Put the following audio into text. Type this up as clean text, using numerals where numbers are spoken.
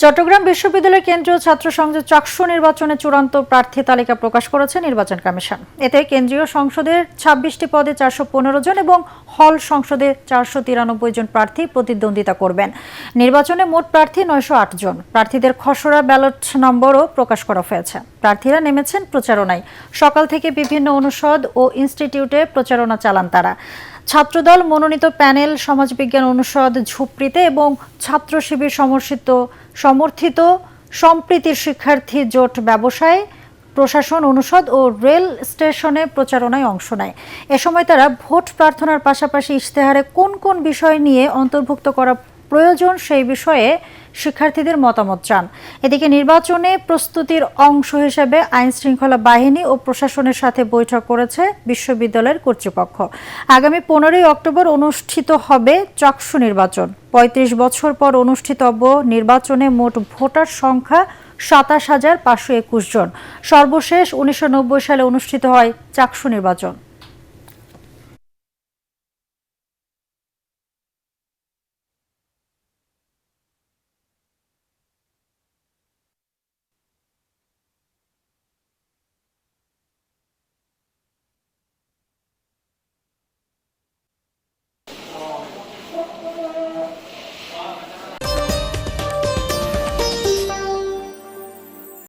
চট্টগ্রাম বিশ্ববিদ্যালয় কেন্দ্রীয় ছাত্র সংসদ চাকসু নির্বাচনে চূড়ান্ত প্রার্থী তালিকা প্রকাশ করেছে নির্বাচন কমিশন। এতে কেন্দ্রীয় সংসদের ২৬টি পদে ৪১৫ জন এবং হল সংসদে ৪৯৩ জন প্রার্থী প্রতিদ্বন্দ্বিতা করবেন। নির্বাচনে মোট প্রার্থী ৯০৮ জন। প্রার্থীদের খসড়া ব্যালট নম্বরও প্রকাশ করা হয়েছে। প্রার্থীরা নেমেছেন প্রচারণায়। সকাল থেকে বিভিন্ন অনুষদ ও ইনস্টিটিউটে প্রচারণা চালান তারা। ছাত্রদল মনোনীত প্যানেল, সমাজবিজ্ঞান অনুষদ ঝুপড়িতে এবং ছাত্র শিবির সমর্থিত সম্প্রীতির শিক্ষার্থী জোট ব্যবসায়, প্রশাসন অনুষদ ও রেল স্টেশনে প্রচারণায় অংশ নেয়। এ সময় তারা ভোট প্রার্থনার পাশাপাশি ইশতেহারে কোন কোন বিষয় নিয়ে অন্তর্ভুক্ত করা প্রয়োজন সেই বিষয়ে শিক্ষার্থীদের মতামত চান। এদিকে নির্বাচনে প্রস্তুতির অংশ হিসেবে আইন শৃঙ্খলা বাহিনী ও প্রশাসনের সাথে বৈঠক করেছে বিশ্ববিদ্যালয়ের কর্তৃপক্ষ। আগামী 15ই অক্টোবর অনুষ্ঠিত হবে চাকসু নির্বাচন। ৩৫ বছর পর অনুষ্ঠিতব্য নির্বাচনে মোট ভোটার সংখ্যা ২৭,৫২১ জন। সর্বশেষ ১৯৯০ সালে অনুষ্ঠিত হয় চাকসু নির্বাচন।